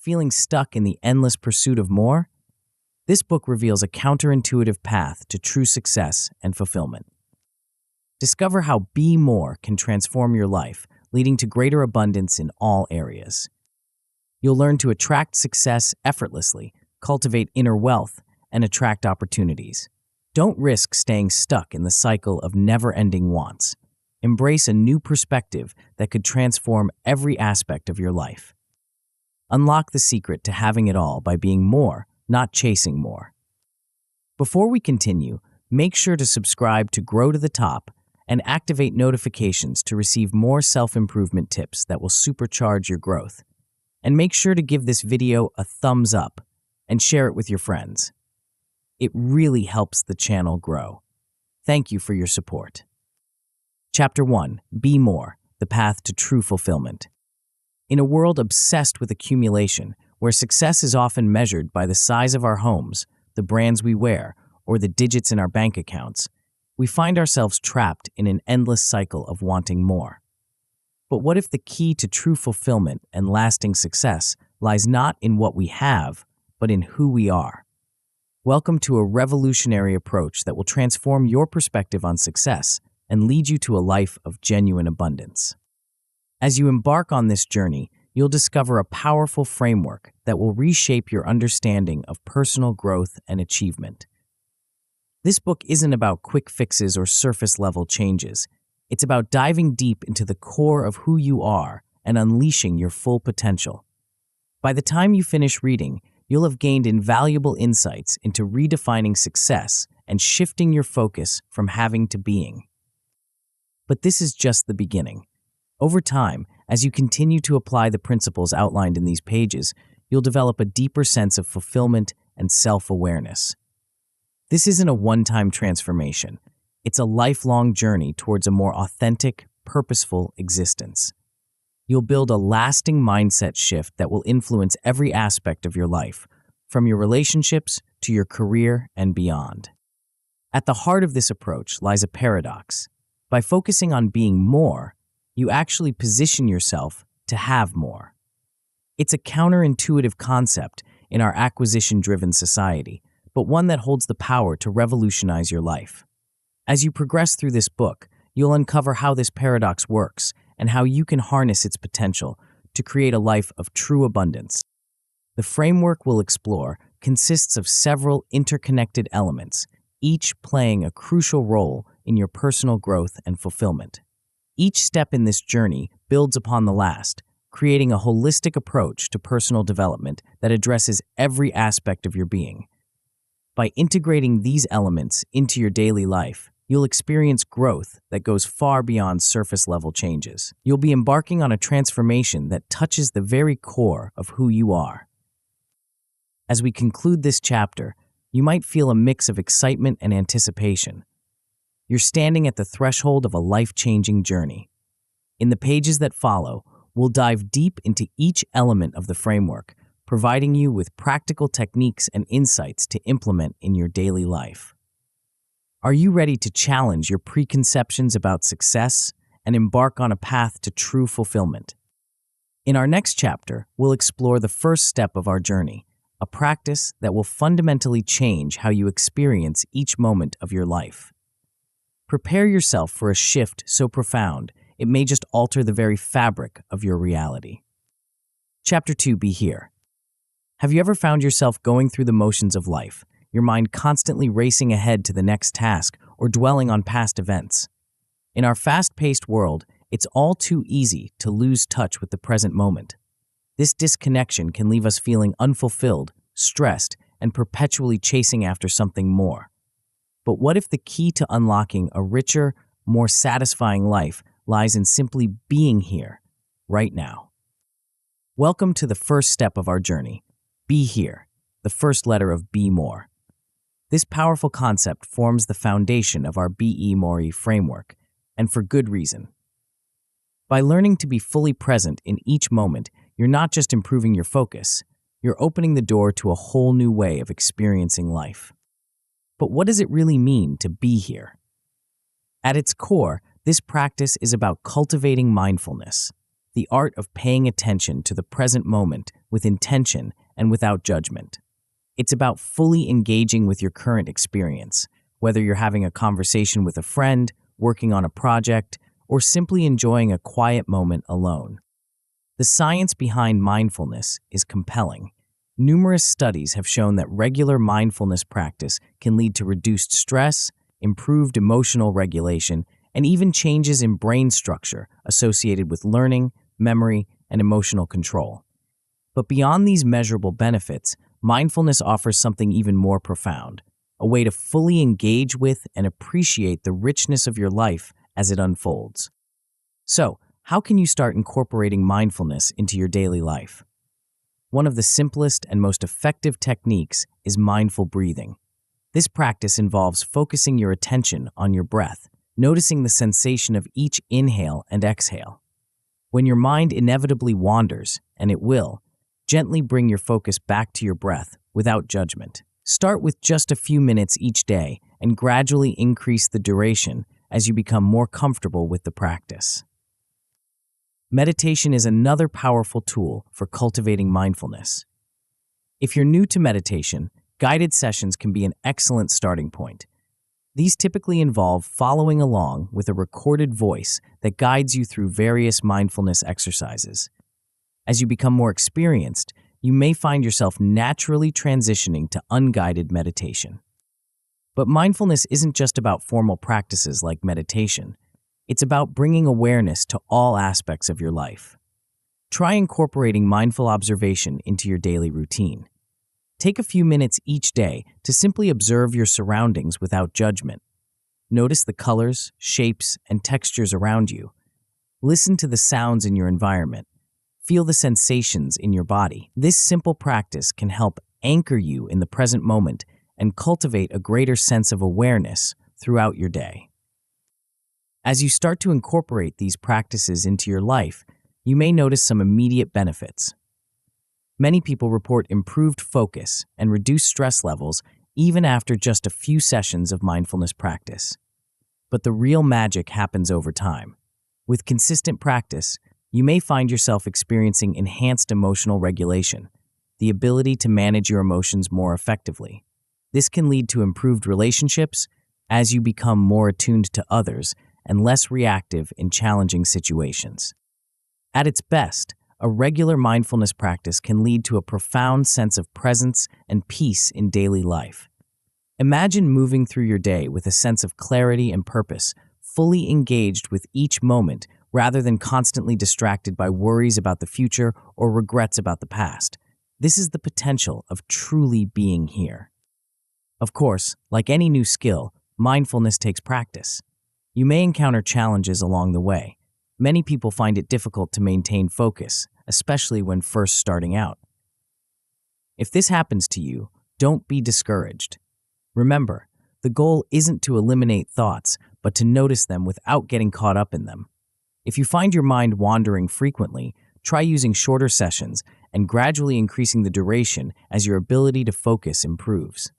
Feeling stuck in the endless pursuit of more? This book reveals a counterintuitive path to true success and fulfillment. Discover how Be More can transform your life, leading to greater abundance in all areas. You'll learn to attract success effortlessly, cultivate inner wealth, and attract opportunities. Don't risk staying stuck in the cycle of never-ending wants. Embrace a new perspective that could transform every aspect of your life. Unlock the secret to having it all by being more, not chasing more. Before we continue, make sure to subscribe to Grow to the Top and activate notifications to receive more self-improvement tips that will supercharge your growth. And make sure to give this video a thumbs up and share it with your friends. It really helps the channel grow. Thank you for your support. Chapter 1. Be More, the Path to True Fulfillment. In a world obsessed with accumulation, where success is often measured by the size of our homes, the brands we wear, or the digits in our bank accounts, we find ourselves trapped in an endless cycle of wanting more. But what if the key to true fulfillment and lasting success lies not in what we have, but in who we are? Welcome to a revolutionary approach that will transform your perspective on success and lead you to a life of genuine abundance. As you embark on this journey, you'll discover a powerful framework that will reshape your understanding of personal growth and achievement. This book isn't about quick fixes or surface-level changes. It's about diving deep into the core of who you are and unleashing your full potential. By the time you finish reading, you'll have gained invaluable insights into redefining success and shifting your focus from having to being. But this is just the beginning. Over time, as you continue to apply the principles outlined in these pages, you'll develop a deeper sense of fulfillment and self-awareness. This isn't a one-time transformation. It's a lifelong journey towards a more authentic, purposeful existence. You'll build a lasting mindset shift that will influence every aspect of your life, from your relationships to your career and beyond. At the heart of this approach lies a paradox. By focusing on being more, you actually position yourself to have more. It's a counterintuitive concept in our acquisition-driven society, but one that holds the power to revolutionize your life. As you progress through this book, you'll uncover how this paradox works and how you can harness its potential to create a life of true abundance. The framework we'll explore consists of several interconnected elements, each playing a crucial role in your personal growth and fulfillment. Each step in this journey builds upon the last, creating a holistic approach to personal development that addresses every aspect of your being. By integrating these elements into your daily life, you'll experience growth that goes far beyond surface-level changes. You'll be embarking on a transformation that touches the very core of who you are. As we conclude this chapter, you might feel a mix of excitement and anticipation. You're standing at the threshold of a life-changing journey. In the pages that follow, we'll dive deep into each element of the framework, providing you with practical techniques and insights to implement in your daily life. Are you ready to challenge your preconceptions about success and embark on a path to true fulfillment? In our next chapter, we'll explore the first step of our journey, a practice that will fundamentally change how you experience each moment of your life. Prepare yourself for a shift so profound, it may just alter the very fabric of your reality. Chapter 2. Be Here. Have you ever found yourself going through the motions of life, your mind constantly racing ahead to the next task or dwelling on past events? In our fast-paced world, it's all too easy to lose touch with the present moment. This disconnection can leave us feeling unfulfilled, stressed, and perpetually chasing after something more. But what if the key to unlocking a richer, more satisfying life lies in simply being here, right now? Welcome to the first step of our journey. Be Here, the first letter of Be More. This powerful concept forms the foundation of our M.O.R.E framework, and for good reason. By learning to be fully present in each moment, you're not just improving your focus, you're opening the door to a whole new way of experiencing life. But what does it really mean to be here? At its core, this practice is about cultivating mindfulness. the art of paying attention to the present moment with intention and without judgment. It's about fully engaging with your current experience, whether you're having a conversation with a friend, working on a project, or simply enjoying a quiet moment alone. The science behind mindfulness is compelling. Numerous studies have shown that regular mindfulness practice can lead to reduced stress, improved emotional regulation, and even changes in brain structure associated with learning, memory, and emotional control. But beyond these measurable benefits, mindfulness offers something even more profound, a way to fully engage with and appreciate the richness of your life as it unfolds. So, how can you start incorporating mindfulness into your daily life? One of the simplest and most effective techniques is mindful breathing. This practice involves focusing your attention on your breath, noticing the sensation of each inhale and exhale. When your mind inevitably wanders, and it will, gently bring your focus back to your breath without judgment. Start with just a few minutes each day and gradually increase the duration as you become more comfortable with the practice. Meditation is another powerful tool for cultivating mindfulness. If you're new to meditation, guided sessions can be an excellent starting point. These typically involve following along with a recorded voice that guides you through various mindfulness exercises. As you become more experienced, you may find yourself naturally transitioning to unguided meditation. But mindfulness isn't just about formal practices like meditation. It's about bringing awareness to all aspects of your life. Try incorporating mindful observation into your daily routine. Take a few minutes each day to simply observe your surroundings without judgment. Notice the colors, shapes, and textures around you. Listen to the sounds in your environment. Feel the sensations in your body. This simple practice can help anchor you in the present moment and cultivate a greater sense of awareness throughout your day. As you start to incorporate these practices into your life, you may notice some immediate benefits. Many people report improved focus and reduced stress levels even after just a few sessions of mindfulness practice. But the real magic happens over time. With consistent practice, you may find yourself experiencing enhanced emotional regulation, the ability to manage your emotions more effectively. This can lead to improved relationships as you become more attuned to others and less reactive in challenging situations. At its best, a regular mindfulness practice can lead to a profound sense of presence and peace in daily life. Imagine moving through your day with a sense of clarity and purpose, fully engaged with each moment rather than constantly distracted by worries about the future or regrets about the past. This is the potential of truly being here. Of course, like any new skill, mindfulness takes practice. You may encounter challenges along the way. Many people find it difficult to maintain focus, especially when first starting out. If this happens to you, don't be discouraged. Remember, the goal isn't to eliminate thoughts, but to notice them without getting caught up in them. If you find your mind wandering frequently, try using shorter sessions and gradually increasing the duration as your ability to focus improves.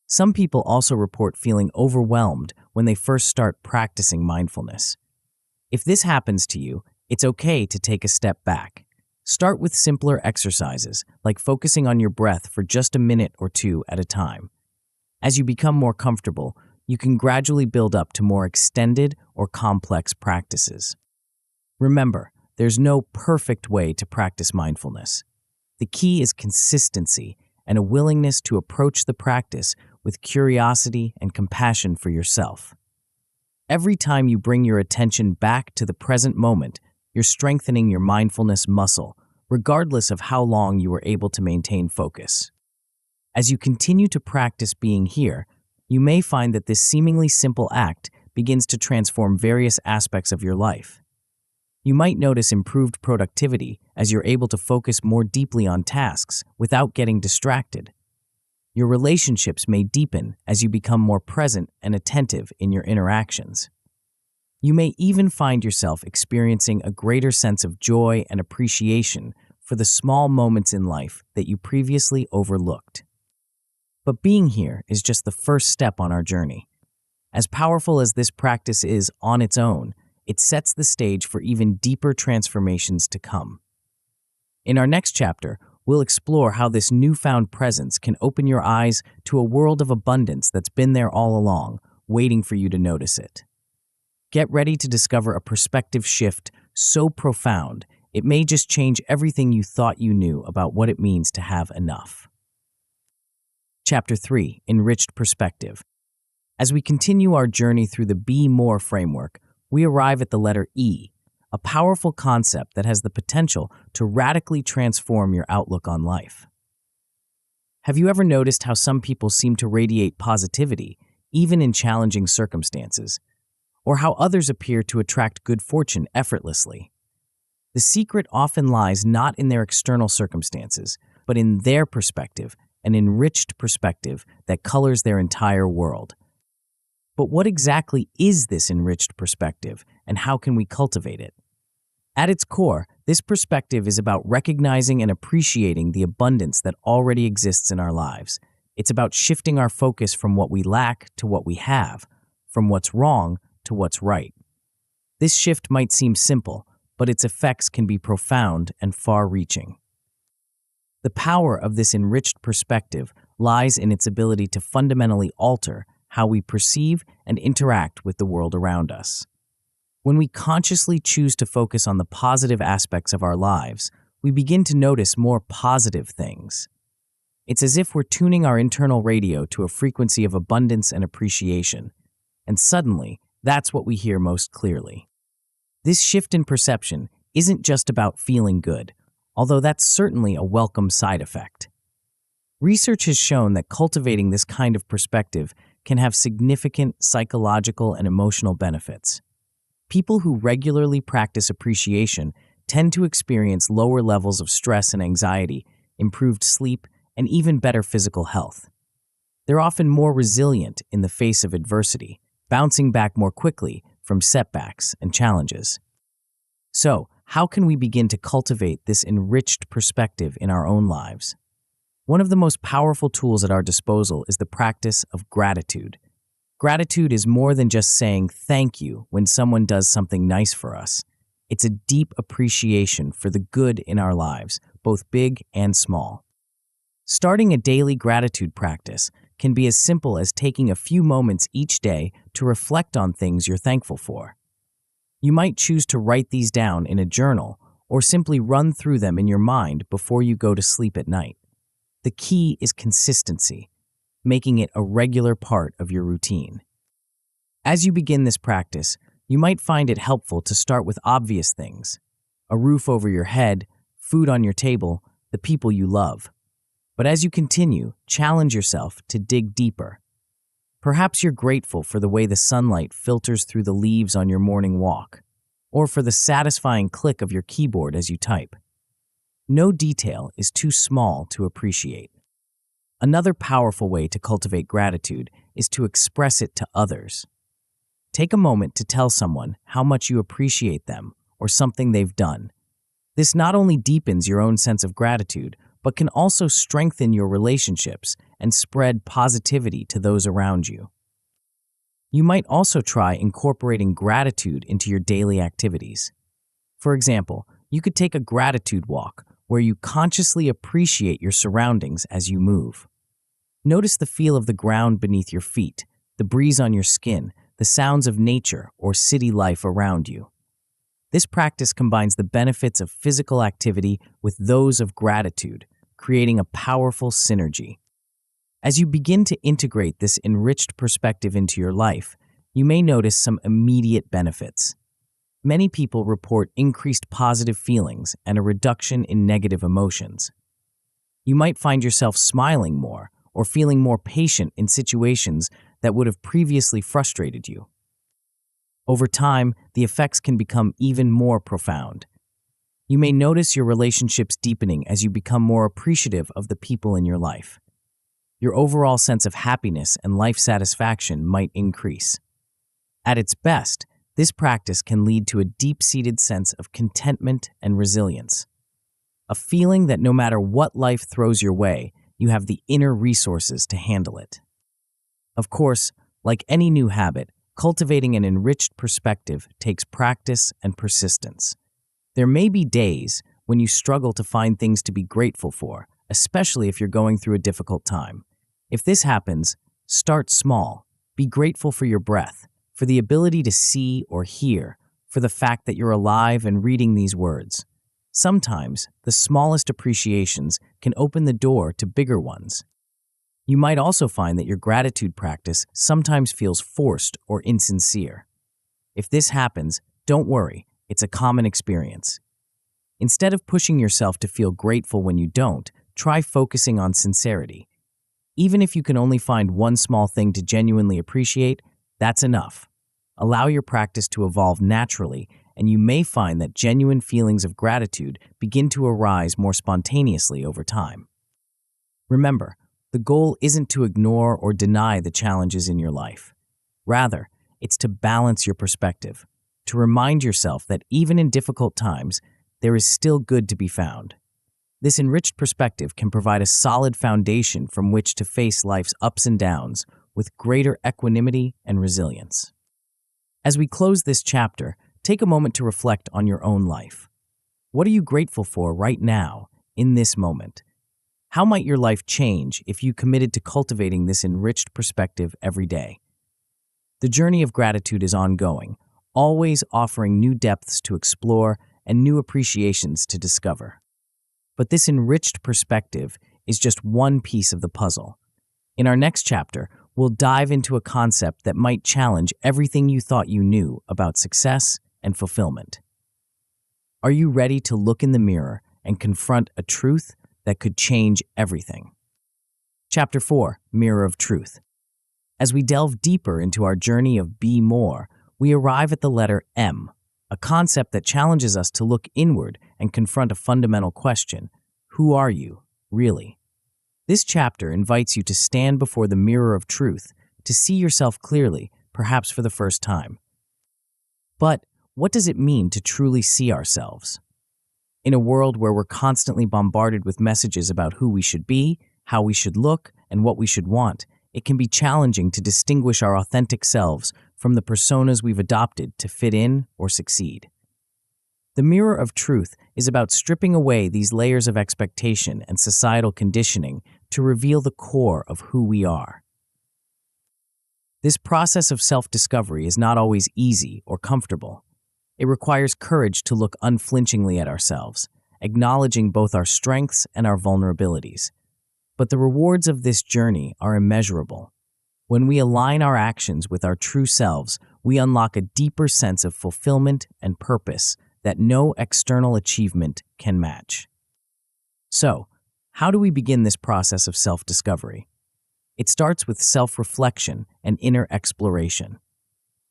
Some people also report feeling overwhelmed when they first start practicing mindfulness. If this happens to you, it's okay to take a step back. Start with simpler exercises, like focusing on your breath for just a minute or two at a time. As you become more comfortable, you can gradually build up to more extended or complex practices. Remember, there's no perfect way to practice mindfulness. The key is consistency and a willingness to approach the practice with curiosity and compassion for yourself. Every time you bring your attention back to the present moment, you're strengthening your mindfulness muscle, regardless of how long you were able to maintain focus. As you continue to practice being here, you may find that this seemingly simple act begins to transform various aspects of your life. You might notice improved productivity as you're able to focus more deeply on tasks without getting distracted. Your relationships may deepen as you become more present and attentive in your interactions. You may even find yourself experiencing a greater sense of joy and appreciation for the small moments in life that you previously overlooked. But being here is just the first step on our journey. As powerful as this practice is on its own, it sets the stage for even deeper transformations to come. In our next chapter, we'll explore how this newfound presence can open your eyes to a world of abundance that's been there all along, waiting for you to notice it. Get ready to discover a perspective shift so profound, it may just change everything you thought you knew about what it means to have enough. Chapter 3, Enriched Perspective. As we continue our journey through the Be More framework, we arrive at the letter E, a powerful concept that has the potential to radically transform your outlook on life. Have you ever noticed how some people seem to radiate positivity, even in challenging circumstances, or how others appear to attract good fortune effortlessly? The secret often lies not in their external circumstances, but in their perspective, an enriched perspective that colors their entire world. But what exactly is this enriched perspective, and how can we cultivate it? At its core, this perspective is about recognizing and appreciating the abundance that already exists in our lives. It's about shifting our focus from what we lack to what we have, from what's wrong to what's right. This shift might seem simple, but its effects can be profound and far-reaching. The power of this enriched perspective lies in its ability to fundamentally alter how we perceive and interact with the world around us. When we consciously choose to focus on the positive aspects of our lives, we begin to notice more positive things. It's as if we're tuning our internal radio to a frequency of abundance and appreciation, and suddenly, that's what we hear most clearly. This shift in perception isn't just about feeling good, although that's certainly a welcome side effect. Research has shown that cultivating this kind of perspective can have significant psychological and emotional benefits. People who regularly practice appreciation tend to experience lower levels of stress and anxiety, improved sleep, and even better physical health. They're often more resilient in the face of adversity, bouncing back more quickly from setbacks and challenges. So, how can we begin to cultivate this enriched perspective in our own lives? One of the most powerful tools at our disposal is the practice of gratitude. Gratitude is more than just saying thank you when someone does something nice for us. It's a deep appreciation for the good in our lives, both big and small. Starting a daily gratitude practice can be as simple as taking a few moments each day to reflect on things you're thankful for. You might choose to write these down in a journal or simply run through them in your mind before you go to sleep at night. The key is consistency, making it a regular part of your routine. As you begin this practice, you might find it helpful to start with obvious things: a roof over your head, food on your table, the people you love. But as you continue, challenge yourself to dig deeper. Perhaps you're grateful for the way the sunlight filters through the leaves on your morning walk, or for the satisfying click of your keyboard as you type. No detail is too small to appreciate. Another powerful way to cultivate gratitude is to express it to others. Take a moment to tell someone how much you appreciate them or something they've done. This not only deepens your own sense of gratitude, but can also strengthen your relationships and spread positivity to those around you. You might also try incorporating gratitude into your daily activities. For example, you could take a gratitude walk where you consciously appreciate your surroundings as you move. Notice the feel of the ground beneath your feet, the breeze on your skin, the sounds of nature or city life around you. This practice combines the benefits of physical activity with those of gratitude, creating a powerful synergy. As you begin to integrate this enriched perspective into your life, you may notice some immediate benefits. Many people report increased positive feelings and a reduction in negative emotions. You might find yourself smiling more or feeling more patient in situations that would have previously frustrated you. Over time, the effects can become even more profound. You may notice your relationships deepening as you become more appreciative of the people in your life. Your overall sense of happiness and life satisfaction might increase. At its best, this practice can lead to a deep-seated sense of contentment and resilience, a feeling that no matter what life throws your way, you have the inner resources to handle it. Of course, like any new habit, Cultivating an enriched perspective takes practice and persistence. There may be days when you struggle to find things to be grateful for, especially if you're going through a difficult time. If this happens, start small. Be grateful for your breath, for the ability to see or hear, for the fact that you're alive and reading these words. Sometimes, the smallest appreciations can open the door to bigger ones. You might also find that your gratitude practice sometimes feels forced or insincere. If this happens, don't worry, it's a common experience. Instead of pushing yourself to feel grateful when you don't, try focusing on sincerity. Even if you can only find one small thing to genuinely appreciate, that's enough. Allow your practice to evolve naturally, and you may find that genuine feelings of gratitude begin to arise more spontaneously over time. Remember, the goal isn't to ignore or deny the challenges in your life. Rather, it's to balance your perspective, to remind yourself that even in difficult times, there is still good to be found. This enriched perspective can provide a solid foundation from which to face life's ups and downs with greater equanimity and resilience. As we close this chapter, take a moment to reflect on your own life. What are you grateful for right now, in this moment? How might your life change if you committed to cultivating this enriched perspective every day? The journey of gratitude is ongoing, always offering new depths to explore and new appreciations to discover. But this enriched perspective is just one piece of the puzzle. In our next chapter, we'll dive into a concept that might challenge everything you thought you knew about success and fulfillment. Are you ready to look in the mirror and confront a truth that could change everything? Chapter 4, Mirror of Truth. As we delve deeper into our journey of Be More, we arrive at the letter M, a concept that challenges us to look inward and confront a fundamental question: who are you, really? This chapter invites you to stand before the mirror of truth, to see yourself clearly, perhaps for the first time. But what does it mean to truly see ourselves? In a world where we're constantly bombarded with messages about who we should be, how we should look, and what we should want, it can be challenging to distinguish our authentic selves from the personas we've adopted to fit in or succeed. The mirror of truth is about stripping away these layers of expectation and societal conditioning to reveal the core of who we are. This process of self-discovery is not always easy or comfortable. It requires courage to look unflinchingly at ourselves, acknowledging both our strengths and our vulnerabilities. But the rewards of this journey are immeasurable. When we align our actions with our true selves, we unlock a deeper sense of fulfillment and purpose that no external achievement can match. So, how do we begin this process of self-discovery? It starts with self-reflection and inner exploration.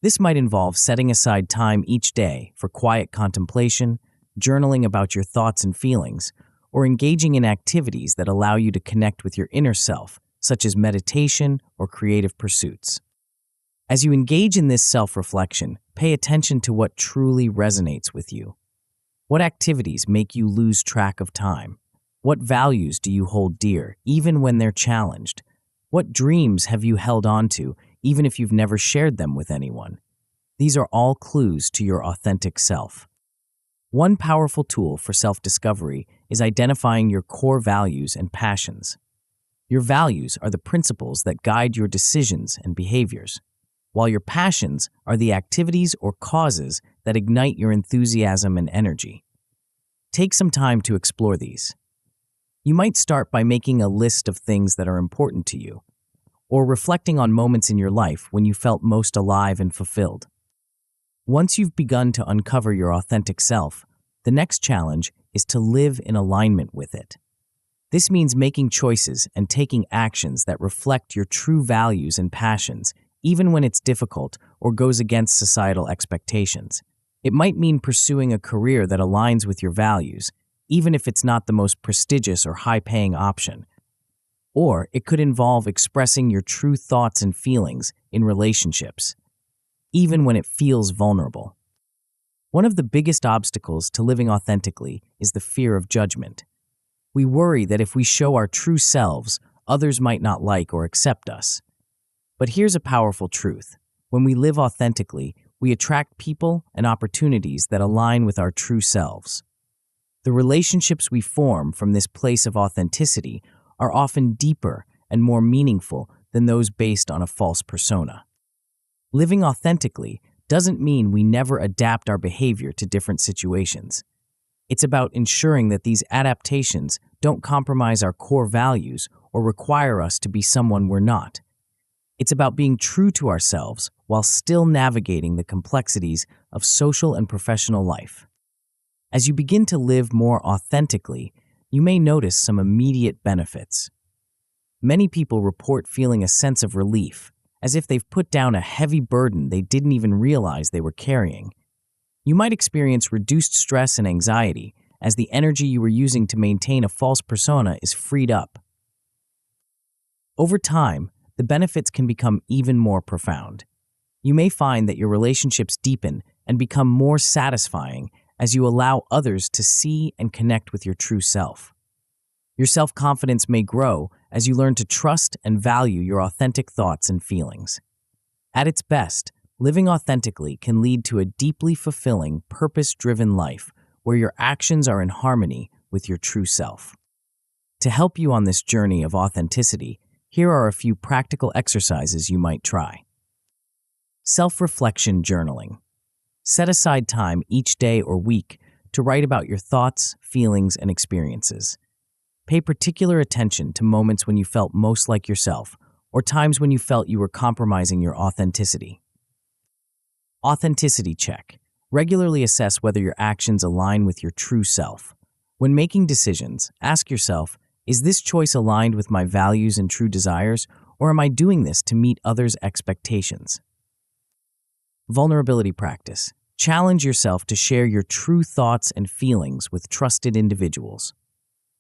This might involve setting aside time each day for quiet contemplation, journaling about your thoughts and feelings, or engaging in activities that allow you to connect with your inner self, such as meditation or creative pursuits. As you engage in this self-reflection, pay attention to what truly resonates with you. What activities make you lose track of time? What values do you hold dear, even when they're challenged? What dreams have you held on to, even if you've never shared them with anyone? These are all clues to your authentic self. One powerful tool for self-discovery is identifying your core values and passions. Your values are the principles that guide your decisions and behaviors, while your passions are the activities or causes that ignite your enthusiasm and energy. Take some time to explore these. You might start by making a list of things that are important to you, or reflecting on moments in your life when you felt most alive and fulfilled. Once you've begun to uncover your authentic self, the next challenge is to live in alignment with it. This means making choices and taking actions that reflect your true values and passions, even when it's difficult or goes against societal expectations. It might mean pursuing a career that aligns with your values, even if it's not the most prestigious or high-paying option. Or it could involve expressing your true thoughts and feelings in relationships, even when it feels vulnerable. One of the biggest obstacles to living authentically is the fear of judgment. We worry that if we show our true selves, others might not like or accept us. But here's a powerful truth. When we live authentically, we attract people and opportunities that align with our true selves. The relationships we form from this place of authenticity are often deeper and more meaningful than those based on a false persona. Living authentically doesn't mean we never adapt our behavior to different situations. It's about ensuring that these adaptations don't compromise our core values or require us to be someone we're not. It's about being true to ourselves while still navigating the complexities of social and professional life. As you begin to live more authentically, you may notice some immediate benefits. Many people report feeling a sense of relief, as if they've put down a heavy burden they didn't even realize they were carrying. You might experience reduced stress and anxiety as the energy you were using to maintain a false persona is freed up. Over time, the benefits can become even more profound. You may find that your relationships deepen and become more satisfying as you allow others to see and connect with your true self. Your self-confidence may grow as you learn to trust and value your authentic thoughts and feelings. At its best, living authentically can lead to a deeply fulfilling, purpose-driven life where your actions are in harmony with your true self. To help you on this journey of authenticity, here are a few practical exercises you might try. Self-reflection journaling. Set aside time each day or week to write about your thoughts, feelings, and experiences. Pay particular attention to moments when you felt most like yourself or times when you felt you were compromising your authenticity. Authenticity check. Regularly assess whether your actions align with your true self. When making decisions, ask yourself, is this choice aligned with my values and true desires, or am I doing this to meet others' expectations? Vulnerability practice. Challenge yourself to share your true thoughts and feelings with trusted individuals.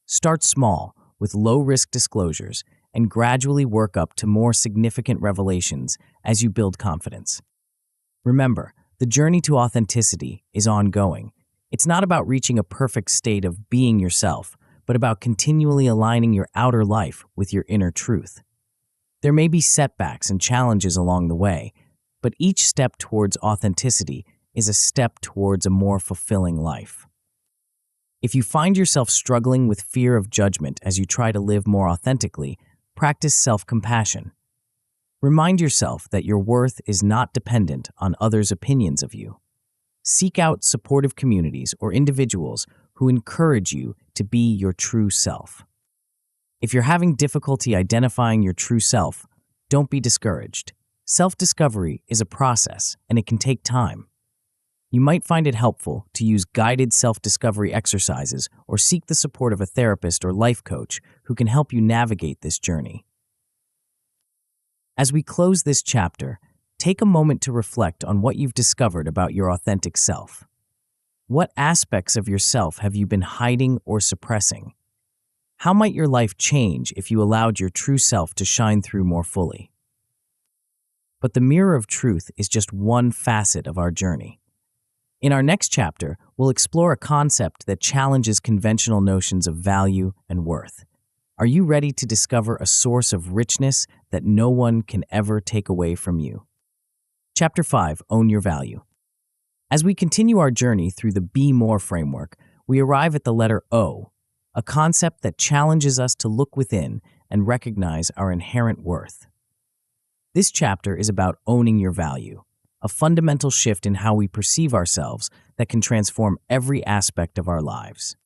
Start small, with low-risk disclosures, and gradually work up to more significant revelations as you build confidence. Remember, the journey to authenticity is ongoing. It's not about reaching a perfect state of being yourself, but about continually aligning your outer life with your inner truth. There may be setbacks and challenges along the way, but each step towards authenticity is a step towards a more fulfilling life. If you find yourself struggling with fear of judgment as you try to live more authentically, practice self-compassion. Remind yourself that your worth is not dependent on others' opinions of you. Seek out supportive communities or individuals who encourage you to be your true self. If you're having difficulty identifying your true self, don't be discouraged. Self-discovery is a process, and it can take time. You might find it helpful to use guided self-discovery exercises or seek the support of a therapist or life coach who can help you navigate this journey. As we close this chapter, take a moment to reflect on what you've discovered about your authentic self. What aspects of yourself have you been hiding or suppressing? How might your life change if you allowed your true self to shine through more fully? But the mirror of truth is just one facet of our journey. In our next chapter, we'll explore a concept that challenges conventional notions of value and worth. Are you ready to discover a source of richness that no one can ever take away from you? Chapter 5, Own Your Value. As we continue our journey through the Be More framework, we arrive at the letter O, a concept that challenges us to look within and recognize our inherent worth. This chapter is about owning your value, a fundamental shift in how we perceive ourselves that can transform every aspect of our lives.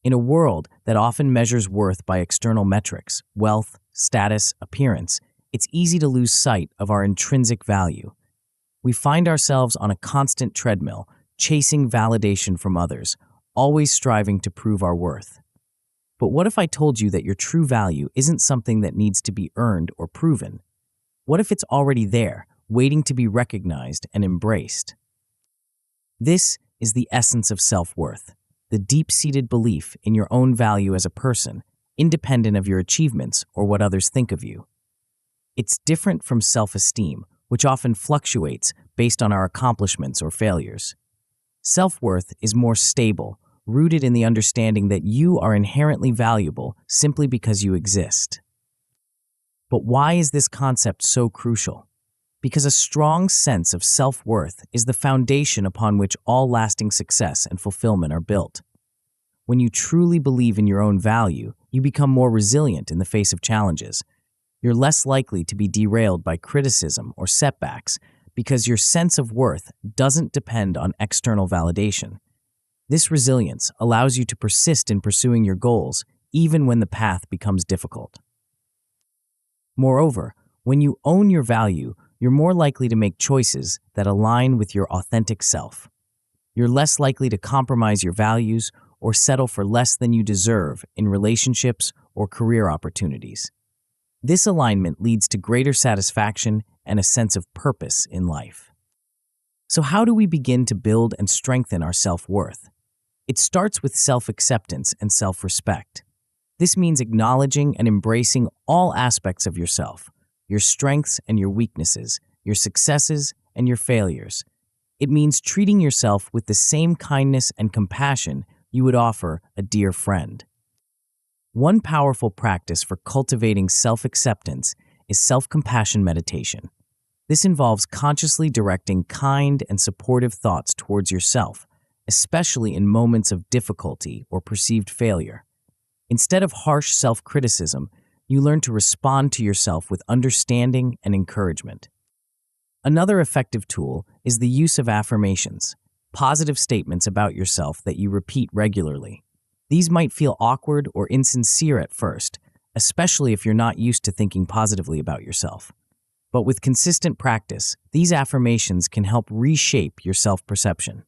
In a world that often measures worth by external metrics, wealth, status, appearance, it's easy to lose sight of our intrinsic value. We find ourselves on a constant treadmill, chasing validation from others, always striving to prove our worth. But what if I told you that your true value isn't something that needs to be earned or proven? What if it's already there, waiting to be recognized and embraced? This is the essence of self-worth, the deep-seated belief in your own value as a person, independent of your achievements or what others think of you. It's different from self-esteem, which often fluctuates based on our accomplishments or failures. Self-worth is more stable, rooted in the understanding that you are inherently valuable simply because you exist. But why is this concept so crucial? Because a strong sense of self-worth is the foundation upon which all lasting success and fulfillment are built. When you truly believe in your own value, you become more resilient in the face of challenges. You're less likely to be derailed by criticism or setbacks because your sense of worth doesn't depend on external validation. This resilience allows you to persist in pursuing your goals even when the path becomes difficult. Moreover, when you own your value, you're more likely to make choices that align with your authentic self. You're less likely to compromise your values or settle for less than you deserve in relationships or career opportunities. This alignment leads to greater satisfaction and a sense of purpose in life. So how do we begin to build and strengthen our self-worth? It starts with self-acceptance and self-respect. This means acknowledging and embracing all aspects of yourself, your strengths and your weaknesses, your successes and your failures. It means treating yourself with the same kindness and compassion you would offer a dear friend. One powerful practice for cultivating self-acceptance is self-compassion meditation. This involves consciously directing kind and supportive thoughts towards yourself, especially in moments of difficulty or perceived failure. Instead of harsh self-criticism, you learn to respond to yourself with understanding and encouragement. Another effective tool is the use of affirmations, positive statements about yourself that you repeat regularly. These might feel awkward or insincere at first, especially if you're not used to thinking positively about yourself. But with consistent practice, these affirmations can help reshape your self-perception.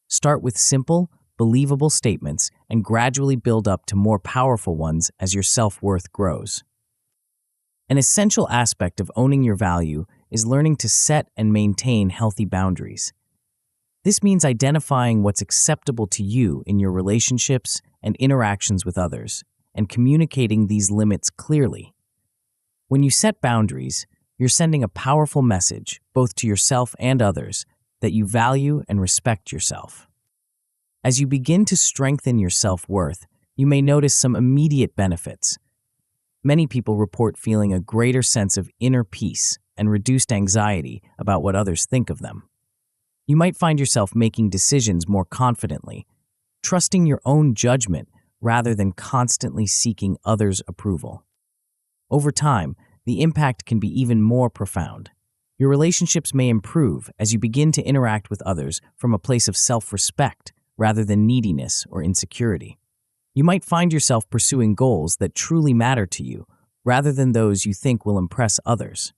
Start with simple, believable statements and gradually build up to more powerful ones as your self-worth grows. An essential aspect of owning your value is learning to set and maintain healthy boundaries. This means identifying what's acceptable to you in your relationships and interactions with others, and communicating these limits clearly. When you set boundaries, you're sending a powerful message, both to yourself and others, that you value and respect yourself. As you begin to strengthen your self-worth, you may notice some immediate benefits. Many people report feeling a greater sense of inner peace and reduced anxiety about what others think of them. You might find yourself making decisions more confidently, trusting your own judgment rather than constantly seeking others' approval. Over time, the impact can be even more profound. Your relationships may improve as you begin to interact with others from a place of self-respect rather than neediness or insecurity. You might find yourself pursuing goals that truly matter to you rather than those you think will impress others.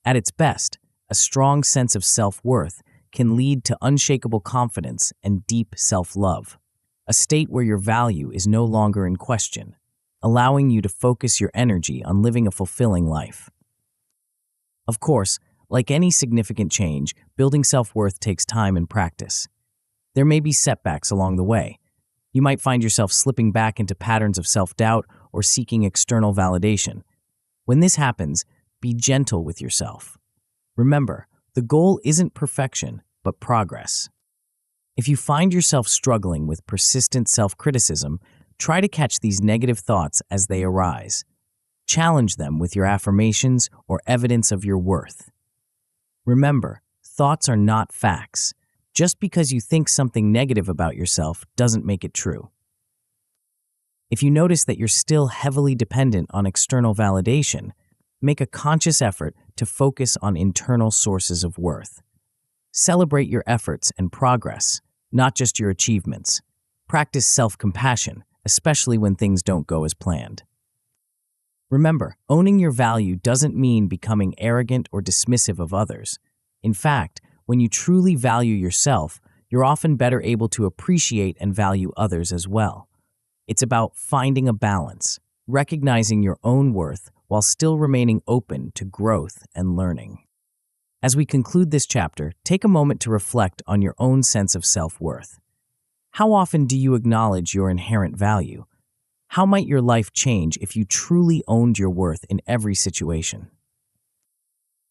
At its best, a strong sense of self-worth can lead to unshakable confidence and deep self-love, a state where your value is no longer in question, allowing you to focus your energy on living a fulfilling life. Of course, like any significant change, building self-worth takes time and practice. There may be setbacks along the way. You might find yourself slipping back into patterns of self-doubt or seeking external validation. When this happens, be gentle with yourself. Remember, the goal isn't perfection, but progress. If you find yourself struggling with persistent self-criticism, try to catch these negative thoughts as they arise. Challenge them with your affirmations or evidence of your worth. Remember, thoughts are not facts. Just because you think something negative about yourself doesn't make it true. If you notice that you're still heavily dependent on external validation, make a conscious effort to focus on internal sources of worth. Celebrate your efforts and progress, not just your achievements. Practice self-compassion, especially when things don't go as planned. Remember, owning your value doesn't mean becoming arrogant or dismissive of others. In fact, when you truly value yourself, you're often better able to appreciate and value others as well. It's about finding a balance, recognizing your own worth while still remaining open to growth and learning. As we conclude this chapter, take a moment to reflect on your own sense of self-worth. How often do you acknowledge your inherent value? How might your life change if you truly owned your worth in every situation?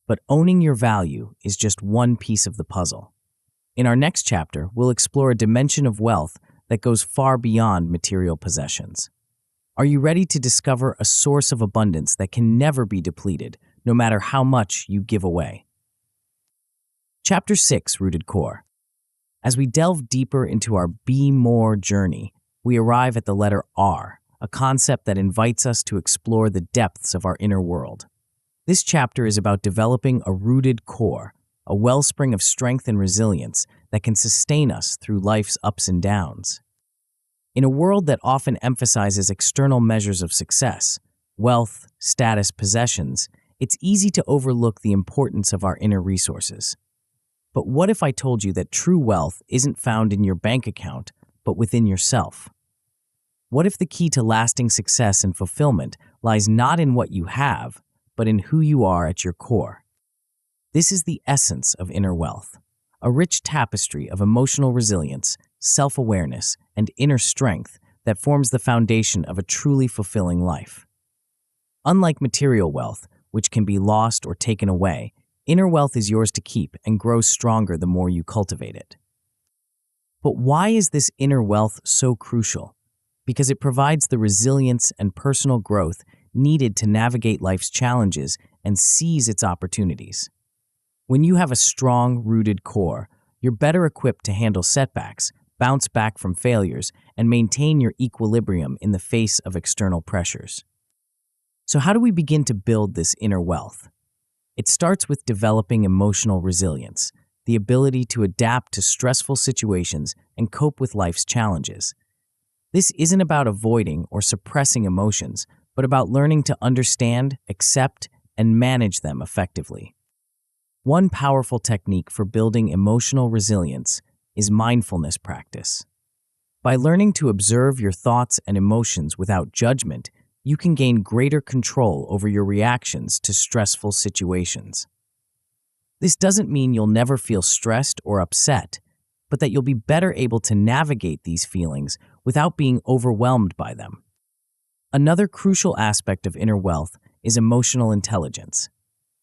But owning your value is just one piece of the puzzle. In our next chapter, we'll explore a dimension of wealth that goes far beyond material possessions. Are you ready to discover a source of abundance that can never be depleted, no matter how much you give away? Chapter 6, Rooted Core. As we delve deeper into our Be More journey, we arrive at the letter R, a concept that invites us to explore the depths of our inner world. This chapter is about developing a rooted core, a wellspring of strength and resilience that can sustain us through life's ups and downs. In a world that often emphasizes external measures of success, wealth, status, possessions, it's easy to overlook the importance of our inner resources. But what if I told you that true wealth isn't found in your bank account, but within yourself? What if the key to lasting success and fulfillment lies not in what you have, but in who you are at your core? This is the essence of inner wealth, a rich tapestry of emotional resilience, self-awareness, and inner strength that forms the foundation of a truly fulfilling life. Unlike material wealth, which can be lost or taken away, inner wealth is yours to keep and grows stronger the more you cultivate it. But why is this inner wealth so crucial? Because it provides the resilience and personal growth needed to navigate life's challenges and seize its opportunities. When you have a strong, rooted core, you're better equipped to handle setbacks, bounce back from failures, and maintain your equilibrium in the face of external pressures. So how do we begin to build this inner wealth? It starts with developing emotional resilience, the ability to adapt to stressful situations and cope with life's challenges. This isn't about avoiding or suppressing emotions, but about learning to understand, accept, and manage them effectively. One powerful technique for building emotional resilience is mindfulness practice. By learning to observe your thoughts and emotions without judgment, you can gain greater control over your reactions to stressful situations. This doesn't mean you'll never feel stressed or upset, but that you'll be better able to navigate these feelings without being overwhelmed by them. Another crucial aspect of inner wealth is emotional intelligence,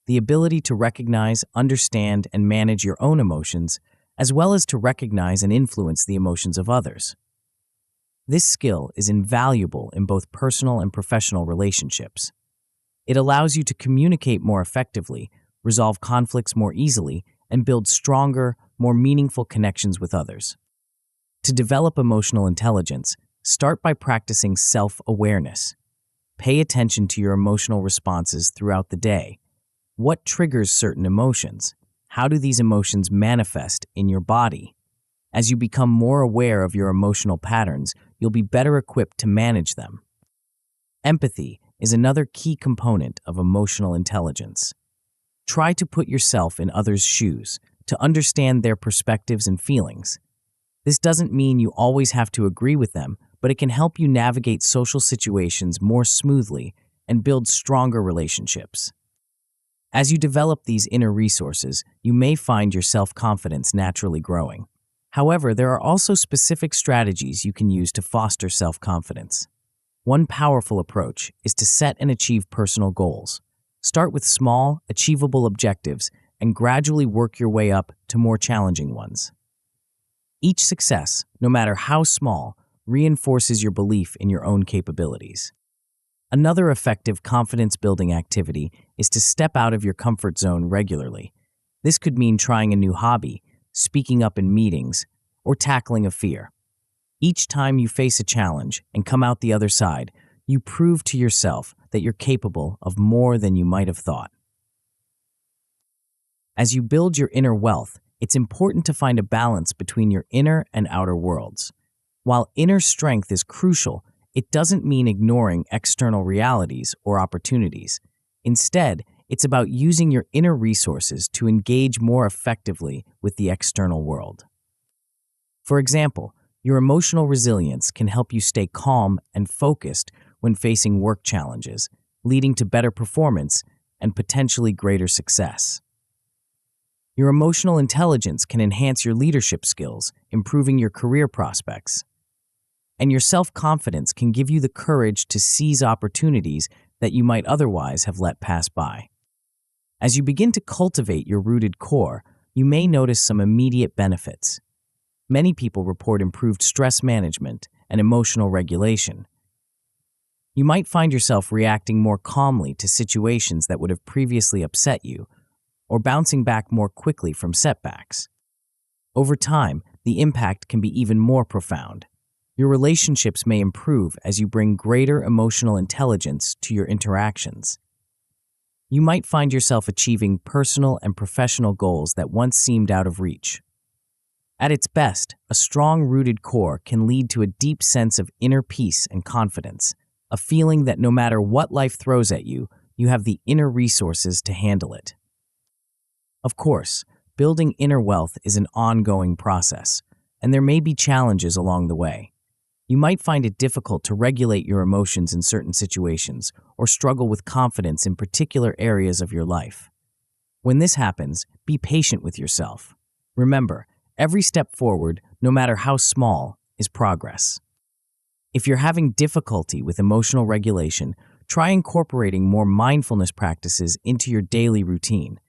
the ability to recognize, understand, and manage your own emotions, as well as to recognize and influence the emotions of others. This skill is invaluable in both personal and professional relationships. It allows you to communicate more effectively, resolve conflicts more easily, and build stronger, more meaningful connections with others. To develop emotional intelligence, start by practicing self-awareness. Pay attention to your emotional responses throughout the day. What triggers certain emotions? How do these emotions manifest in your body? As you become more aware of your emotional patterns, you'll be better equipped to manage them. Empathy is another key component of emotional intelligence. Try to put yourself in others' shoes, to understand their perspectives and feelings. This doesn't mean you always have to agree with them, but it can help you navigate social situations more smoothly and build stronger relationships. As you develop these inner resources, you may find your self-confidence naturally growing. However, there are also specific strategies you can use to foster self-confidence. One powerful approach is to set and achieve personal goals. Start with small, achievable objectives and gradually work your way up to more challenging ones. Each success, no matter how small, reinforces your belief in your own capabilities. Another effective confidence-building activity is to step out of your comfort zone regularly. This could mean trying a new hobby, speaking up in meetings, or tackling a fear. Each time you face a challenge and come out the other side, you prove to yourself that you're capable of more than you might have thought. As you build your inner wealth, it's important to find a balance between your inner and outer worlds. While inner strength is crucial, it doesn't mean ignoring external realities or opportunities. Instead, it's about using your inner resources to engage more effectively with the external world. For example, your emotional resilience can help you stay calm and focused when facing work challenges, leading to better performance and potentially greater success. Your emotional intelligence can enhance your leadership skills, improving your career prospects. And your self-confidence can give you the courage to seize opportunities that you might otherwise have let pass by. As you begin to cultivate your rooted core, you may notice some immediate benefits. Many people report improved stress management and emotional regulation. You might find yourself reacting more calmly to situations that would have previously upset you, or bouncing back more quickly from setbacks. Over time, the impact can be even more profound. Your relationships may improve as you bring greater emotional intelligence to your interactions. You might find yourself achieving personal and professional goals that once seemed out of reach. At its best, a strong-rooted core can lead to a deep sense of inner peace and confidence, a feeling that no matter what life throws at you, you have the inner resources to handle it. Of course, building inner wealth is an ongoing process, and there may be challenges along the way. You might find it difficult to regulate your emotions in certain situations or struggle with confidence in particular areas of your life. When this happens, be patient with yourself. Remember, every step forward, no matter how small, is progress. If you're having difficulty with emotional regulation, try incorporating more mindfulness practices into your daily routine.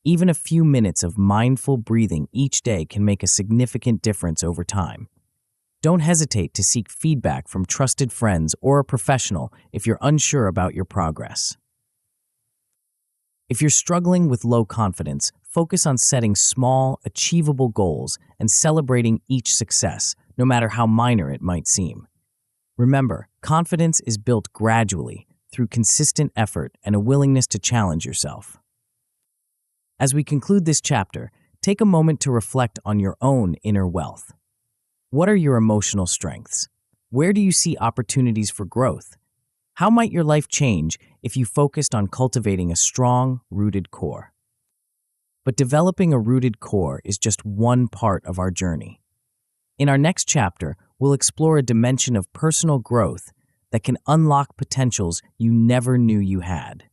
Even a few minutes of mindful breathing each day can make a significant difference over time. Don't hesitate to seek feedback from trusted friends or a professional if you're unsure about your progress. If you're struggling with low confidence, focus on setting small, achievable goals and celebrating each success, no matter how minor it might seem. Remember, confidence is built gradually through consistent effort and a willingness to challenge yourself. As we conclude this chapter, take a moment to reflect on your own inner wealth. What are your emotional strengths? Where do you see opportunities for growth? How might your life change if you focused on cultivating a strong, rooted core? But developing a rooted core is just one part of our journey. In our next chapter, we'll explore a dimension of personal growth that can unlock potentials you never knew you had.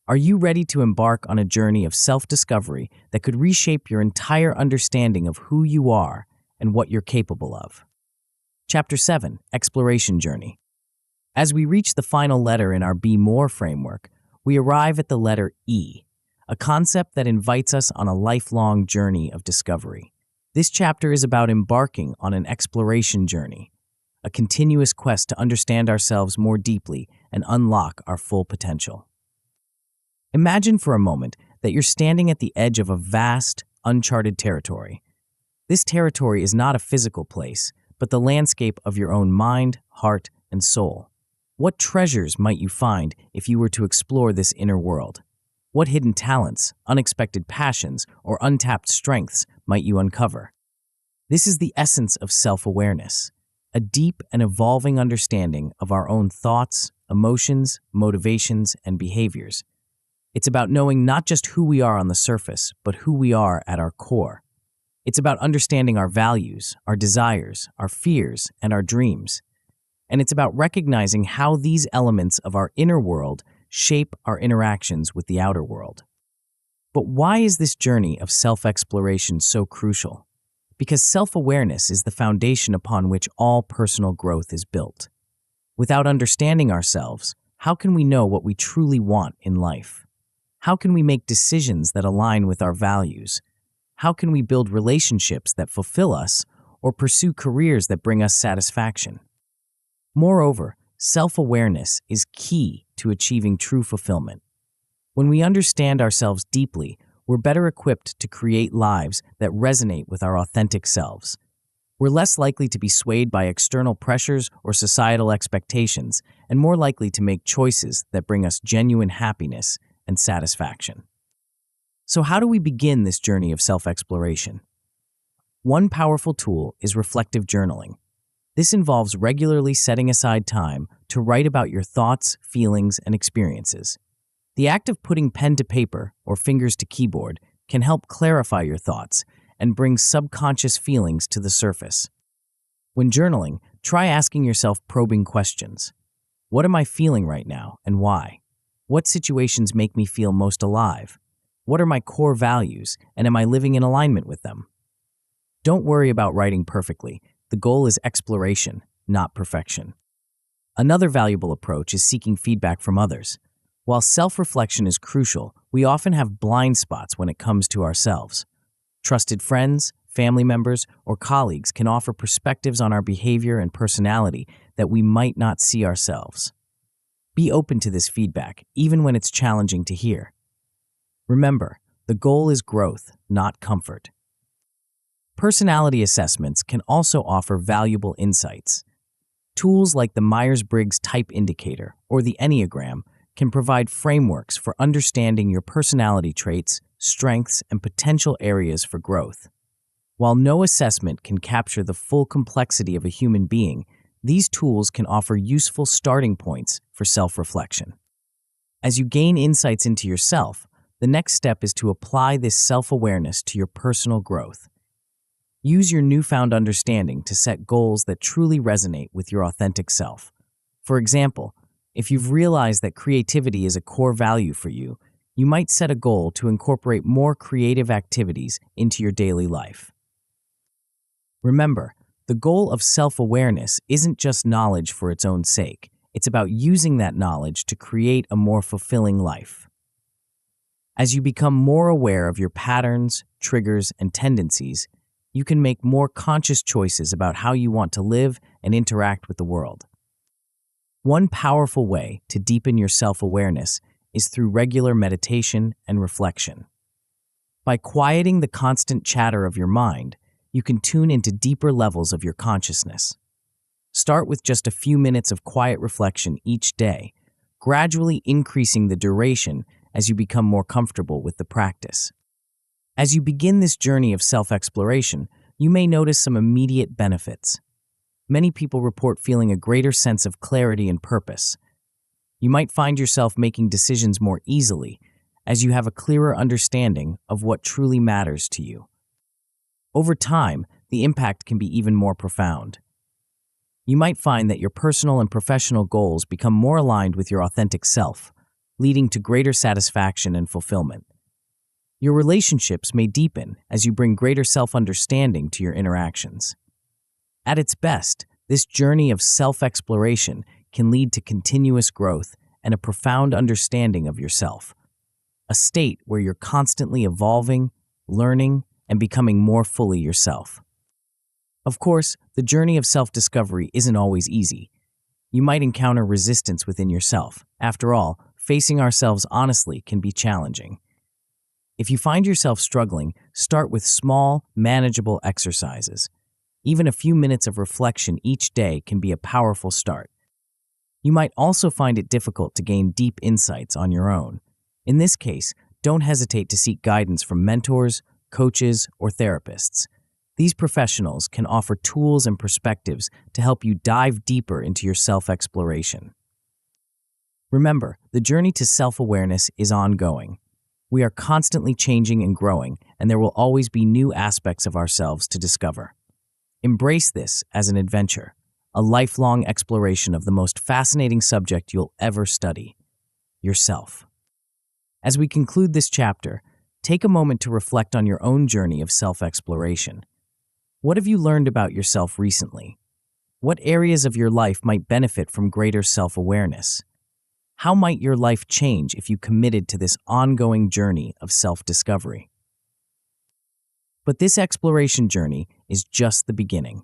Are you ready to embark on a journey of self-discovery that could reshape your entire understanding of who you are and what you're capable of? Chapter 7, Exploration Journey. As we reach the final letter in our Be More framework, we arrive at the letter E, a concept that invites us on a lifelong journey of discovery. This chapter is about embarking on an exploration journey, a continuous quest to understand ourselves more deeply and unlock our full potential. Imagine for a moment that you're standing at the edge of a vast, uncharted territory. This territory is not a physical place, but the landscape of your own mind, heart, and soul. What treasures might you find if you were to explore this inner world? What hidden talents, unexpected passions, or untapped strengths might you uncover? This is the essence of self-awareness, a deep and evolving understanding of our own thoughts, emotions, motivations, and behaviors. It's about knowing not just who we are on the surface, but who we are at our core. It's about understanding our values, our desires, our fears, and our dreams. And it's about recognizing how these elements of our inner world shape our interactions with the outer world. But why is this journey of self-exploration so crucial? Because self-awareness is the foundation upon which all personal growth is built. Without understanding ourselves, how can we know what we truly want in life? How can we make decisions that align with our values? How can we build relationships that fulfill us or pursue careers that bring us satisfaction? Moreover, self-awareness is key to achieving true fulfillment. When we understand ourselves deeply, we're better equipped to create lives that resonate with our authentic selves. We're less likely to be swayed by external pressures or societal expectations, and more likely to make choices that bring us genuine happiness and satisfaction. So how do we begin this journey of self-exploration? One powerful tool is reflective journaling. This involves regularly setting aside time to write about your thoughts, feelings, and experiences. The act of putting pen to paper or fingers to keyboard can help clarify your thoughts and bring subconscious feelings to the surface. When journaling, try asking yourself probing questions. What am I feeling right now and why? What situations make me feel most alive? What are my core values, and am I living in alignment with them? Don't worry about writing perfectly. The goal is exploration, not perfection. Another valuable approach is seeking feedback from others. While self-reflection is crucial, we often have blind spots when it comes to ourselves. Trusted friends, family members, or colleagues can offer perspectives on our behavior and personality that we might not see ourselves. Be open to this feedback, even when it's challenging to hear. Remember, the The goal is growth, not comfort. Personality assessments can also offer valuable insights. Tools like the Myers-Briggs Type Indicator or the Enneagram can provide frameworks for understanding your personality traits, strengths, and potential areas for growth. While no assessment can capture the full complexity of a human being, these tools can offer useful starting points for self-reflection. As you gain insights into yourself, the next step is to apply this self-awareness to your personal growth. Use your newfound understanding to set goals that truly resonate with your authentic self. For example, if you've realized that creativity is a core value for you, you might set a goal to incorporate more creative activities into your daily life. Remember, the goal of self-awareness isn't just knowledge for its own sake. It's about using that knowledge to create a more fulfilling life. As you become more aware of your patterns, triggers, and tendencies, you can make more conscious choices about how you want to live and interact with the world. One powerful way to deepen your self-awareness is through regular meditation and reflection. By quieting the constant chatter of your mind, you can tune into deeper levels of your consciousness. Start with just a few minutes of quiet reflection each day, gradually increasing the duration as you become more comfortable with the practice. As you begin this journey of self-exploration, you may notice some immediate benefits. Many people report feeling a greater sense of clarity and purpose. You might find yourself making decisions more easily as you have a clearer understanding of what truly matters to you. Over time, the impact can be even more profound. You might find that your personal and professional goals become more aligned with your authentic self, leading to greater satisfaction and fulfillment. Your relationships may deepen as you bring greater self-understanding to your interactions. At its best, this journey of self-exploration can lead to continuous growth and a profound understanding of yourself, a state where you're constantly evolving, learning, and becoming more fully yourself. Of course, the journey of self-discovery isn't always easy. You might encounter resistance within yourself. After all, facing ourselves honestly can be challenging. If you find yourself struggling, start with small, manageable exercises. Even a few minutes of reflection each day can be a powerful start. You might also find it difficult to gain deep insights on your own. In this case, don't hesitate to seek guidance from mentors, coaches, or therapists. These professionals can offer tools and perspectives to help you dive deeper into your self-exploration. Remember, the journey to self-awareness is ongoing. We are constantly changing and growing, and there will always be new aspects of ourselves to discover. Embrace this as an adventure, a lifelong exploration of the most fascinating subject you'll ever study, yourself. As we conclude this chapter, take a moment to reflect on your own journey of self-exploration. What have you learned about yourself recently? What areas of your life might benefit from greater self-awareness? How might your life change if you committed to this ongoing journey of self-discovery? But this exploration journey is just the beginning.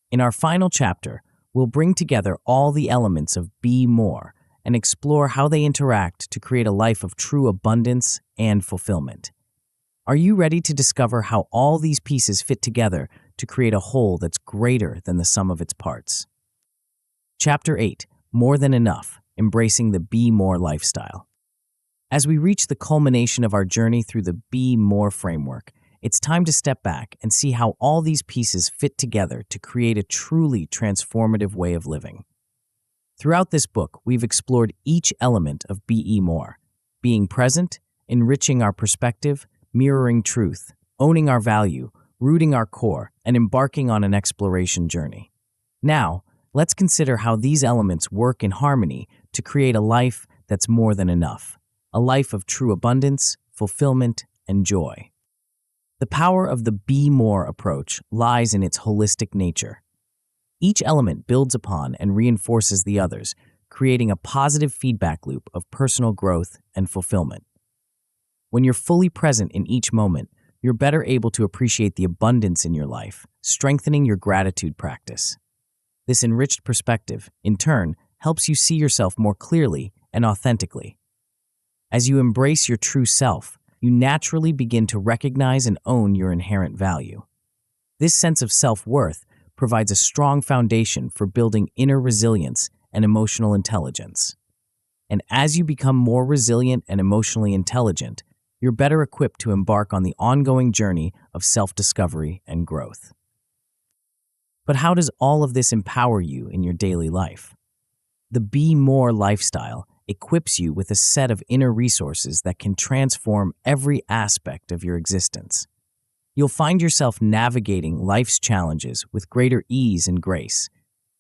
In our final chapter, we'll bring together all the elements of Be More and explore how they interact to create a life of true abundance and fulfillment. Are you ready to discover how all these pieces fit together to create a whole that's greater than the sum of its parts? Chapter 8, More Than Enough, Embracing the Be More lifestyle. As we reach the culmination of our journey through the Be More framework, it's time to step back and see how all these pieces fit together to create a truly transformative way of living. Throughout this book, we've explored each element of Be More: being present, enriching our perspective, mirroring truth, owning our value, rooting our core, and embarking on an exploration journey. Now, let's consider how these elements work in harmony to create a life that's more than enough, a life of true abundance, fulfillment, and joy. The power of the Be More approach lies in its holistic nature. Each element builds upon and reinforces the others, creating a positive feedback loop of personal growth and fulfillment. When you're fully present in each moment, you're better able to appreciate the abundance in your life, strengthening your gratitude practice. This enriched perspective, in turn, helps you see yourself more clearly and authentically. As you embrace your true self, you naturally begin to recognize and own your inherent value. This sense of self-worth provides a strong foundation for building inner resilience and emotional intelligence. And as you become more resilient and emotionally intelligent, you're better equipped to embark on the ongoing journey of self-discovery and growth. But how does all of this empower you in your daily life? The Be More lifestyle equips you with a set of inner resources that can transform every aspect of your existence. You'll find yourself navigating life's challenges with greater ease and grace.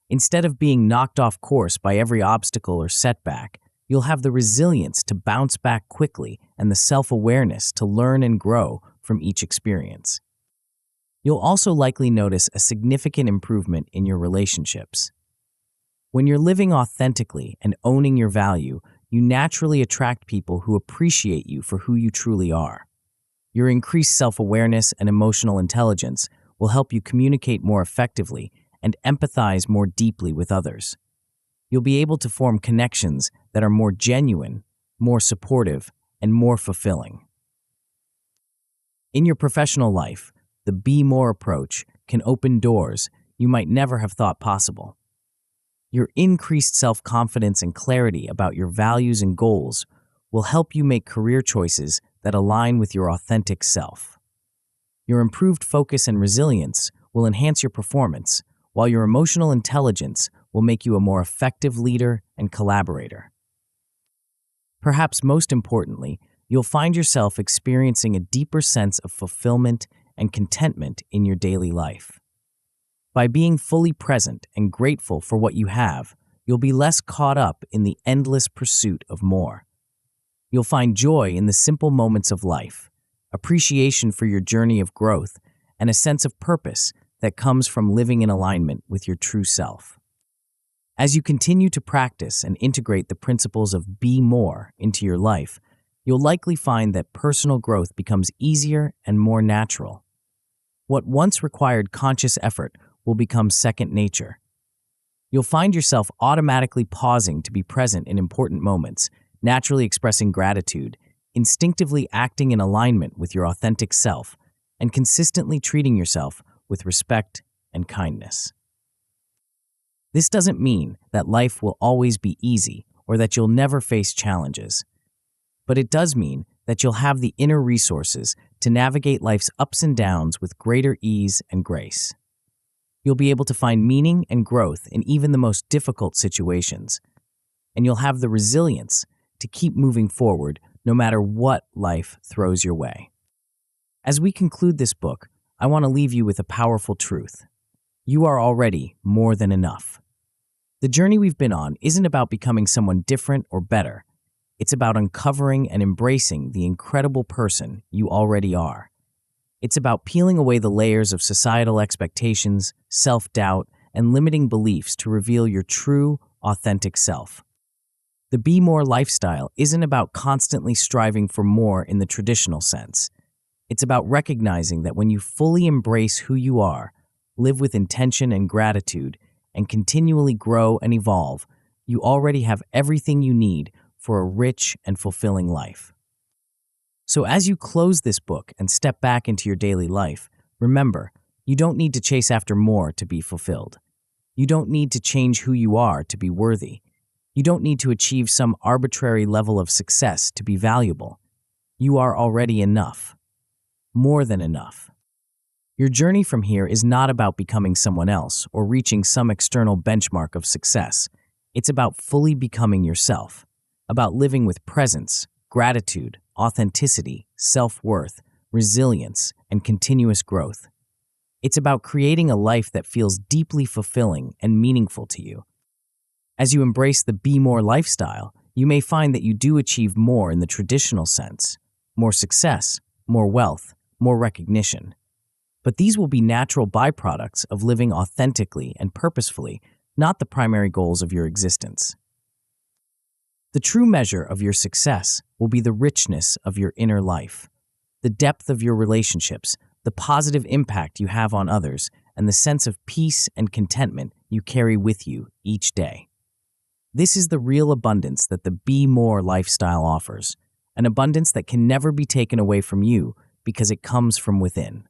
Instead of being knocked off course by every obstacle or setback, you'll have the resilience to bounce back quickly and the self-awareness to learn and grow from each experience. You'll also likely notice a significant improvement in your relationships. When you're living authentically and owning your value, you naturally attract people who appreciate you for who you truly are. Your increased self-awareness and emotional intelligence will help you communicate more effectively and empathize more deeply with others. You'll be able to form connections that are more genuine, more supportive, and more fulfilling. In your professional life, the Be More approach can open doors you might never have thought possible. Your increased self-confidence and clarity about your values and goals will help you make career choices that align with your authentic self. Your improved focus and resilience will enhance your performance, while your emotional intelligence will make you a more effective leader and collaborator. Perhaps most importantly, you'll find yourself experiencing a deeper sense of fulfillment and contentment in your daily life. By being fully present and grateful for what you have, you'll be less caught up in the endless pursuit of more. You'll find joy in the simple moments of life, appreciation for your journey of growth, and a sense of purpose that comes from living in alignment with your true self. As you continue to practice and integrate the principles of Be More into your life, you'll likely find that personal growth becomes easier and more natural. What once required conscious effort will become second nature. You'll find yourself automatically pausing to be present in important moments, naturally expressing gratitude, instinctively acting in alignment with your authentic self, and consistently treating yourself with respect and kindness. This doesn't mean that life will always be easy or that you'll never face challenges, but it does mean that you'll have the inner resources to navigate life's ups and downs with greater ease and grace. You'll be able to find meaning and growth in even the most difficult situations, and you'll have the resilience to keep moving forward no matter what life throws your way. As we conclude this book, I want to leave you with a powerful truth. You are already more than enough. The journey we've been on isn't about becoming someone different or better. It's about uncovering and embracing the incredible person you already are. It's about peeling away the layers of societal expectations, self-doubt, and limiting beliefs to reveal your true, authentic self. The Be More lifestyle isn't about constantly striving for more in the traditional sense. It's about recognizing that when you fully embrace who you are, live with intention and gratitude, and continually grow and evolve, you already have everything you need for a rich and fulfilling life. So as you close this book and step back into your daily life, remember, you don't need to chase after more to be fulfilled. You don't need to change who you are to be worthy. You don't need to achieve some arbitrary level of success to be valuable. You are already enough. More than enough. Your journey from here is not about becoming someone else or reaching some external benchmark of success. It's about fully becoming yourself, about living with presence, gratitude, authenticity, self-worth, resilience, and continuous growth. It's about creating a life that feels deeply fulfilling and meaningful to you. As you embrace the Be More lifestyle, you may find that you do achieve more in the traditional sense, more success, more wealth, more recognition. But these will be natural byproducts of living authentically and purposefully, not the primary goals of your existence. The true measure of your success will be the richness of your inner life, the depth of your relationships, the positive impact you have on others, and the sense of peace and contentment you carry with you each day. This is the real abundance that the Be More lifestyle offers, an abundance that can never be taken away from you because it comes from within.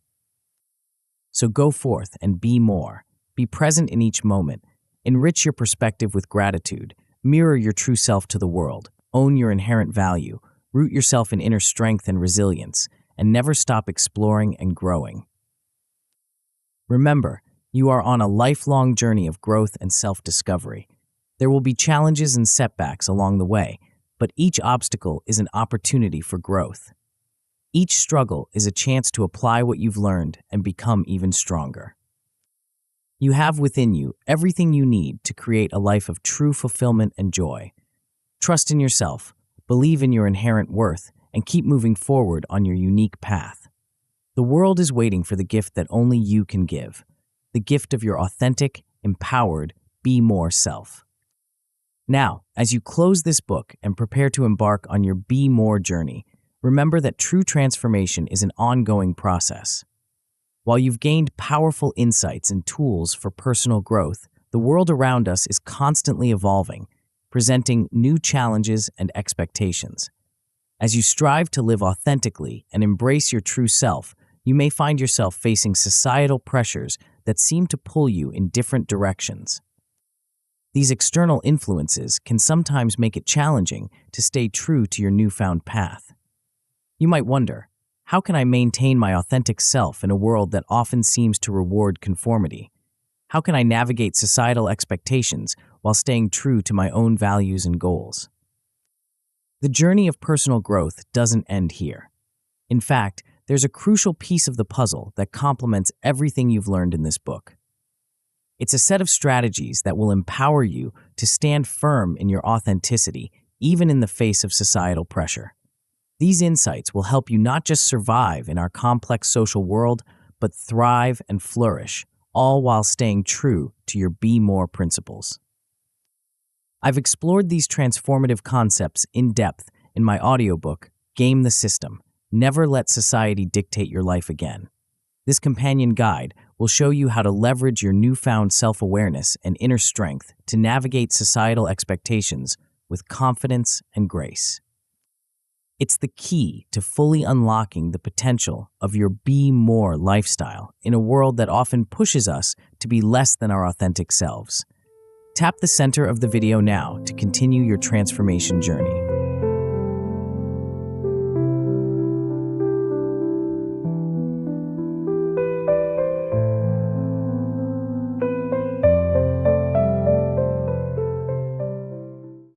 So go forth and be more. Be present in each moment. Enrich your perspective with gratitude. Mirror your true self to the world. Own your inherent value. Root yourself in inner strength and resilience, and never stop exploring and growing. Remember, you are on a lifelong journey of growth and self-discovery. There will be challenges and setbacks along the way, but each obstacle is an opportunity for growth. Each struggle is a chance to apply what you've learned and become even stronger. You have within you everything you need to create a life of true fulfillment and joy. Trust in yourself, believe in your inherent worth, and keep moving forward on your unique path. The world is waiting for the gift that only you can give, the gift of your authentic, empowered, be more self. Now, as you close this book and prepare to embark on your Be More journey, remember that true transformation is an ongoing process. While you've gained powerful insights and tools for personal growth, the world around us is constantly evolving, presenting new challenges and expectations. As you strive to live authentically and embrace your true self, you may find yourself facing societal pressures that seem to pull you in different directions. These external influences can sometimes make it challenging to stay true to your newfound path. You might wonder, how can I maintain my authentic self in a world that often seems to reward conformity? How can I navigate societal expectations while staying true to my own values and goals? The journey of personal growth doesn't end here. In fact, there's a crucial piece of the puzzle that complements everything you've learned in this book. It's a set of strategies that will empower you to stand firm in your authenticity, even in the face of societal pressure. These insights will help you not just survive in our complex social world, but thrive and flourish, all while staying true to your Be More principles. I've explored these transformative concepts in depth in my audiobook, Game the System. Never Let Society Dictate Your Life Again. This companion guide will show you how to leverage your newfound self-awareness and inner strength to navigate societal expectations with confidence and grace. It's the key to fully unlocking the potential of your Be More lifestyle in a world that often pushes us to be less than our authentic selves. Tap the center of the video now to continue your transformation journey.